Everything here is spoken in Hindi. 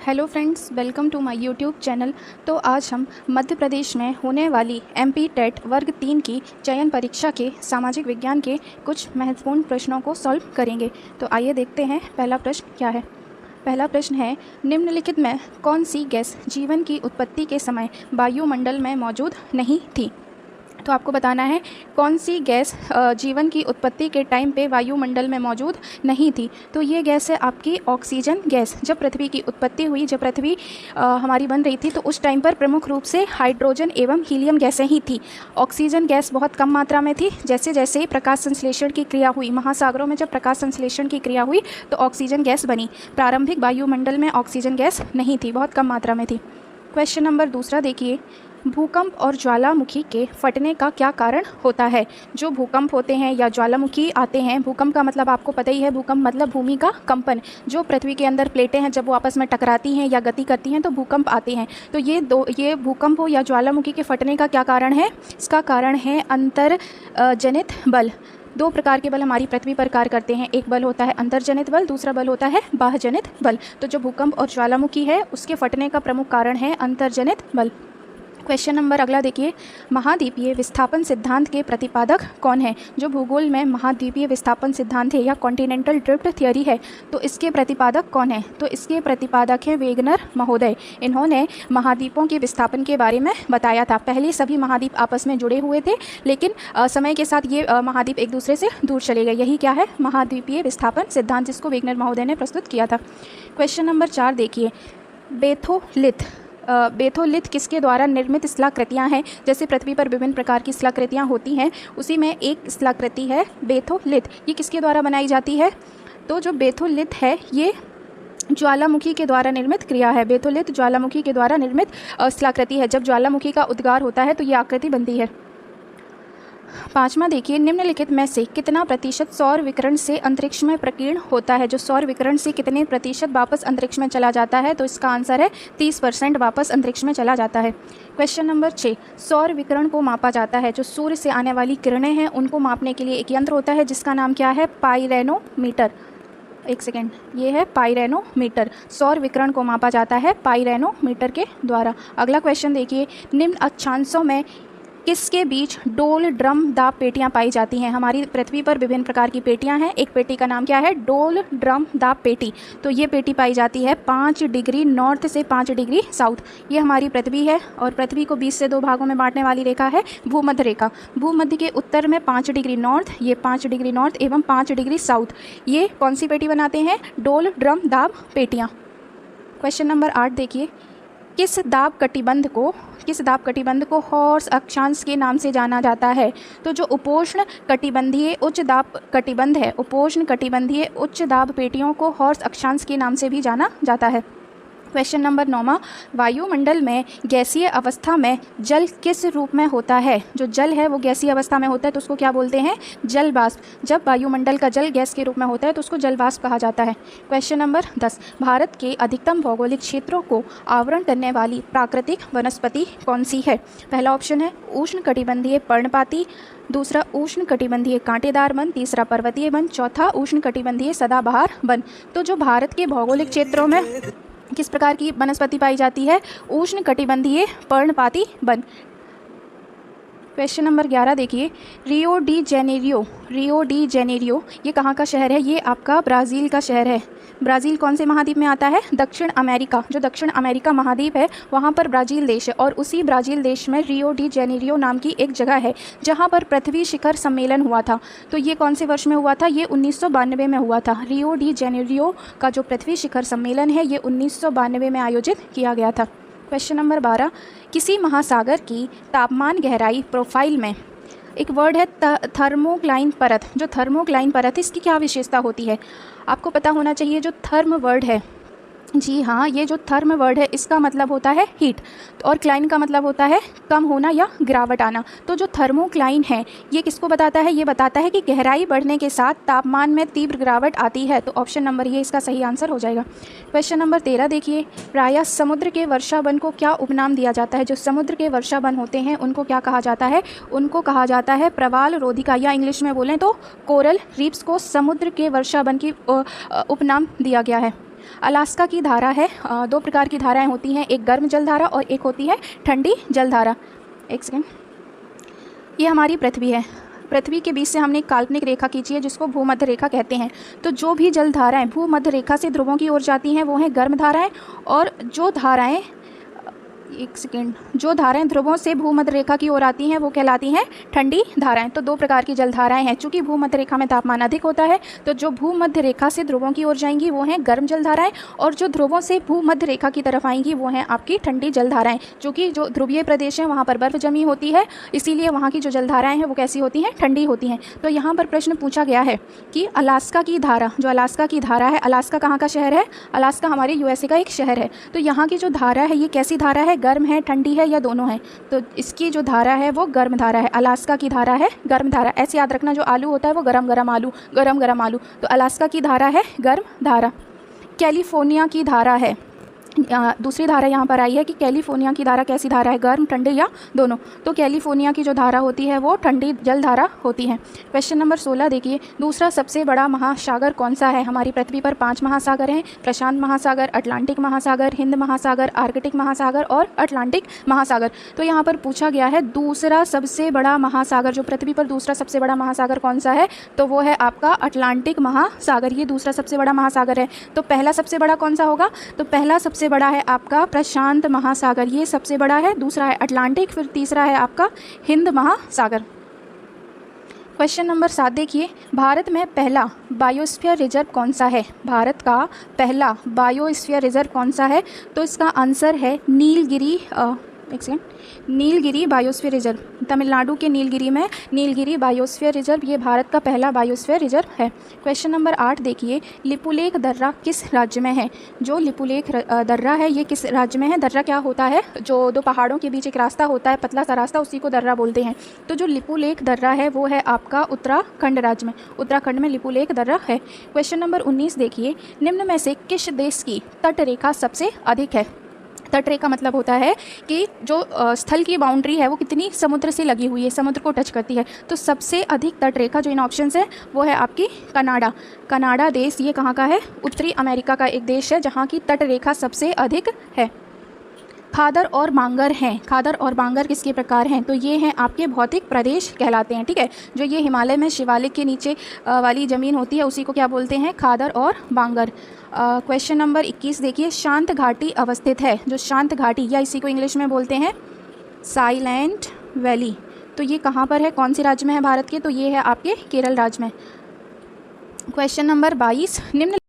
Hello friends, welcome to my YouTube channel. तो आज हम मध्य प्रदेश में होने वाली एमपी टेट वर्ग 3 की चयन परीक्षा के सामाजिक विज्ञान के कुछ महत्वपूर्ण प्रश्नों को सॉल्व करेंगे। तो आइए देखते हैं पहला प्रश्न क्या है। पहला प्रश्न है, निम्नलिखित में कौन सी गैस जीवन की उत्पत्ति के समय वायुमंडल में मौजूद नहीं थी। तो आपको बताना है कौन सी गैस जीवन की उत्पत्ति के टाइम पे वायुमंडल में मौजूद नहीं थी। तो ये गैस है आपकी ऑक्सीजन गैस। जब पृथ्वी की उत्पत्ति हुई, जब पृथ्वी हमारी बन रही थी, तो उस टाइम पर प्रमुख रूप से हाइड्रोजन एवं हीलियम गैसें ही थी। ऑक्सीजन गैस बहुत कम मात्रा में थी। जैसे जैसे प्रकाश संश्लेषण की क्रिया हुई, महासागरों में जब प्रकाश संश्लेषण की क्रिया हुई तो ऑक्सीजन गैस बनी। प्रारंभिक वायुमंडल में ऑक्सीजन गैस नहीं थी, बहुत कम मात्रा में थी। क्वेश्चन नंबर दूसरा देखिए, भूकंप और ज्वालामुखी के फटने का क्या कारण होता है। जो भूकंप होते हैं या ज्वालामुखी आते हैं, भूकंप का मतलब आपको पता ही है, भूकंप मतलब भूमि का कंपन। जो पृथ्वी के अंदर प्लेटें हैं जब वो आपस में टकराती हैं या गति करती हैं तो भूकंप आते हैं। तो ये भूकंप हो या ज्वालामुखी के फटने का क्या कारण है। इसका कारण है अंतर जनित बल। दो प्रकार के बल हमारी पृथ्वी पर कार्य करते हैं। एक बल होता है अंतर्जनित बल, दूसरा बल होता है बाह्यजनित बल। तो जो भूकंप और ज्वालामुखी है उसके फटने का प्रमुख कारण है अंतर्जनित बल। क्वेश्चन नंबर अगला देखिए, महाद्वीपीय विस्थापन सिद्धांत के प्रतिपादक कौन है। जो भूगोल में महाद्वीपीय विस्थापन सिद्धांत है या कॉन्टिनेंटल ड्रिफ्ट थ्योरी है, तो इसके प्रतिपादक कौन है। तो इसके प्रतिपादक हैं वेगनर महोदय। इन्होंने महाद्वीपों के विस्थापन के बारे में बताया था। पहले सभी महाद्वीप आपस में जुड़े हुए थे, लेकिन समय के साथ ये महाद्वीप एक दूसरे से दूर चले गए। यही क्या है, महाद्वीपीय विस्थापन सिद्धांत, जिसको वेगनर महोदय ने प्रस्तुत किया था। क्वेश्चन नंबर 4 देखिए, बेथोलिथ किसके द्वारा निर्मित शिलाकृतियाँ हैं। जैसे पृथ्वी पर विभिन्न प्रकार की शिलाकृतियाँ होती हैं, उसी में एक शिलाकृति है बेथोलिथ। ये किसके द्वारा बनाई जाती है। तो जो बेथोलिथ है ये ज्वालामुखी के द्वारा निर्मित क्रिया है। बेथोलिथ ज्वालामुखी के द्वारा निर्मित शिलाकृति है। जब ज्वालामुखी का उद्गार होता है तो ये आकृति बनती है। 5वां देखिए, निम्नलिखित में से कितना प्रतिशत सौर विकिरण से अंतरिक्ष में प्रकीर्ण होता है। जो सौर विकिरण से कितने प्रतिशत वापस अंतरिक्ष में चला जाता है। तो इसका आंसर है 30% वापस अंतरिक्ष में चला जाता है। क्वेश्चन नंबर 6, सौर विकिरण को मापा जाता है। जो सूर्य से आने वाली किरणें हैं उनको मापने के लिए एक यंत्र होता है जिसका नाम क्या है, पाइरेनोमीटर। एक सेकेंड, ये है पाइरेनोमीटर। सौर विकिरण को मापा जाता है पाइरेनोमीटर के द्वारा। अगला क्वेश्चन देखिए, निम्न अक्षांशों में किसके बीच डोल ड्रम दाब पेटियां पाई जाती हैं। हमारी पृथ्वी पर विभिन्न प्रकार की पेटियां हैं। एक पेटी का नाम क्या है, डोल ड्रम दाब पेटी। तो ये पेटी पाई जाती है 5 डिग्री नॉर्थ से 5 डिग्री साउथ। ये हमारी पृथ्वी है और पृथ्वी को 20 से 2 भागों में बांटने वाली रेखा है भूमध्य रेखा। भूमध्य के उत्तर में 5 डिग्री नॉर्थ, ये 5 डिग्री नॉर्थ एवं 5 डिग्री साउथ। ये कौन सी पेटी बनाते हैं, डोल ड्रम दाब पेटियाँ। क्वेश्चन नंबर 8 देखिए, किस दाब कटिबंध को हॉर्स अक्षांश के नाम से जाना जाता है। तो जो उपोष्ण कटिबंधीय उच्च दाब कटिबंध है, उपोष्ण कटिबंधीय उच्च दाब पेटियों को हॉर्स अक्षांश के नाम से भी जाना जाता है। क्वेश्चन नंबर 9, वायुमंडल में गैसीय अवस्था में जल किस रूप में होता है। जो जल है वो गैसीय अवस्था में होता है तो उसको क्या बोलते हैं, जल वाष्प। जब वायुमंडल का जल गैस के रूप में होता है तो उसको जल वाष्प कहा जाता है। क्वेश्चन नंबर 10, भारत के अधिकतम भौगोलिक क्षेत्रों को आवरण करने वाली प्राकृतिक वनस्पति कौन सी है। पहला ऑप्शन है उष्णकटिबंधीय पर्णपाती, दूसरा उष्णकटिबंधीय कांटेदार वन, तीसरा पर्वतीय वन, चौथा उष्णकटिबंधीय सदाबहार वन। तो जो भारत के भौगोलिक क्षेत्रों में किस प्रकार की वनस्पति पाई जाती है, उष्णकटिबंधीय पर्णपाती वन। क्वेश्चन नंबर 11 देखिए, रियो डी जेनेरियो ये कहाँ का शहर है। ये आपका ब्राज़ील का शहर है। ब्राज़ील कौन से महाद्वीप में आता है, दक्षिण अमेरिका। जो दक्षिण अमेरिका महाद्वीप है वहाँ पर ब्राज़ील देश है और उसी ब्राज़ील देश में रियो डी जेनेरियो नाम की एक जगह है जहाँ पर पृथ्वी शिखर सम्मेलन हुआ था। तो ये कौन से वर्ष में हुआ था, ये 1992 में हुआ था। रियो डी जेनेरियो का जो पृथ्वी शिखर सम्मेलन है ये 1992 में आयोजित किया गया था। क्वेश्चन नंबर 12, किसी महासागर की तापमान गहराई प्रोफाइल में एक वर्ड है थर्मोक्लाइन परत। जो थर्मोक्लाइन परत है इसकी क्या विशेषता होती है, आपको पता होना चाहिए। जो थर्म वर्ड है, जी हाँ, ये जो थर्म वर्ड है इसका मतलब होता है हीट और क्लाइन का मतलब होता है कम होना या गिरावट आना। तो जो थर्मोक्लाइन है ये किसको बताता है, ये बताता है कि गहराई बढ़ने के साथ तापमान में तीव्र गिरावट आती है। तो ऑप्शन नंबर ये इसका सही आंसर हो जाएगा। क्वेश्चन नंबर 13 देखिए, प्रायः समुद्र के वर्षावन को क्या उपनाम दिया जाता है। जो समुद्र के वर्षावन होते हैं उनको क्या कहा जाता है, उनको कहा जाता है प्रवाल रोधिका, या इंग्लिश में बोलें तो कोरल रीफ्स को समुद्र के वर्षावन की उपनाम दिया गया है। अलास्का की धारा है, दो प्रकार की धाराएं होती हैं, एक गर्म जल धारा और एक होती है ठंडी जल धारा। एक सेकेंड, ये हमारी पृथ्वी है, पृथ्वी के बीच से हमने एक काल्पनिक रेखा खींची है जिसको भूमध्य रेखा कहते हैं। तो जो भी जल धाराएं भूमध्य रेखा से ध्रुवों की ओर जाती हैं वो हैं गर्म धाराएं, और जो धाराएं जो धाराएं ध्रुवों से भूमध्य रेखा की ओर आती हैं वो कहलाती हैं ठंडी धाराएं। तो दो प्रकार की जल धाराएं हैं। चूंकि भूमध्य रेखा में तापमान अधिक होता है तो जो भूमध्य रेखा से ध्रुवों की ओर जाएंगी वो हैं गर्म जल धाराएं, और जो ध्रुवों से भूमध्य रेखा की तरफ आएंगी वो हैं आपकी ठंडी जल धाराएं। चूँकि जो ध्रुवीय प्रदेश है वहाँ पर बर्फ जमी होती है, इसीलिए वहाँ की जो जल धाराएँ हैं वो कैसी होती हैं, ठंडी होती हैं। तो यहाँ पर प्रश्न पूछा गया है कि अलास्का की धारा, जो अलास्का की धारा है, अलास्का कहाँ का शहर है, अलास्का हमारे USA का एक शहर है। तो यहाँ की जो धारा है ये कैसी धारा है, गर्म है, ठंडी है या दोनों है? तो इसकी जो धारा है वो गर्म धारा है। अलास्का की धारा है गर्म धारा। ऐसे याद रखना, जो आलू होता है वो गरम गरम आलू, गरम गरम आलू। तो अलास्का की धारा है गर्म धारा। कैलिफोर्निया की धारा है, दूसरी धारा यहाँ पर आई है कि कैलिफोर्निया की धारा कैसी धारा है, गर्म, ठंडी या दोनों? तो कैलिफोर्निया की जो धारा होती है वो ठंडी जल धारा होती है। क्वेश्चन नंबर 16 देखिए, दूसरा सबसे बड़ा महासागर कौन सा है? हमारी पृथ्वी पर 5 महासागर हैं, प्रशांत महासागर, अटलांटिक महासागर, हिंद महासागर, आर्कटिक महासागर और अटलांटिक महासागर। तो यहाँ पर पूछा गया है दूसरा सबसे बड़ा महासागर, जो पृथ्वी पर दूसरा सबसे बड़ा महासागर कौन सा है? तो वो है आपका अटलांटिक महासागर, ये दूसरा सबसे बड़ा महासागर है। तो पहला सबसे बड़ा कौन सा होगा? तो पहला सबसे बड़ा है आपका प्रशांत महासागर, ये सबसे बड़ा है। दूसरा है अटलांटिक, फिर तीसरा है आपका हिंद महासागर। क्वेश्चन नंबर 7 देखिए, भारत में पहला बायोस्फीयर रिजर्व कौन सा है? भारत का पहला बायोस्फीयर रिजर्व कौन सा है? तो इसका आंसर है नीलगिरी बायोस्फीयर रिजर्व। तमिलनाडु के नीलगिरी में नीलगिरी बायोस्फीयर रिजर्व, ये भारत का पहला बायोस्फीयर रिजर्व है। क्वेश्चन नंबर 8 देखिए, लिपुलेख दर्रा किस राज्य में है? जो लिपुलेख दर्रा है ये किस राज्य में है? दर्रा क्या होता है? जो दो पहाड़ों के बीच एक रास्ता होता है, पतला सा रास्ता, उसी को दर्रा बोलते हैं। तो जो लिपुलेख दर्रा है वो है आपका उत्तराखंड राज्य में, उत्तराखंड में लिपुलेख दर्रा है। क्वेश्चन नंबर 19 देखिए, निम्न में से किस देश की तट रेखा सबसे अधिक है? तट रेखा मतलब होता है कि जो स्थल की बाउंड्री है वो कितनी समुद्र से लगी हुई है, समुद्र को टच करती है। तो सबसे अधिक तट रेखा जो इन ऑप्शंस है वो है आपकी कनाडा। कनाडा देश ये कहाँ का है? उत्तरी अमेरिका का एक देश है जहाँ की तट रेखा सबसे अधिक है। खादर और बांगर हैं, खादर और बांगर किसके प्रकार हैं? तो ये हैं आपके भौतिक प्रदेश कहलाते हैं, ठीक है। जो ये हिमालय में शिवालिक के नीचे वाली ज़मीन होती है उसी को क्या बोलते हैं? खादर और बांगर। क्वेश्चन नंबर 21 देखिए, शांत घाटी अवस्थित है। जो शांत घाटी या इसी को इंग्लिश में बोलते हैं साइलेंट वैली, तो ये कहाँ पर है, कौन से राज्य में है भारत के? तो ये है आपके केरल राज्य में। क्वेश्चन नंबर 22, निम्न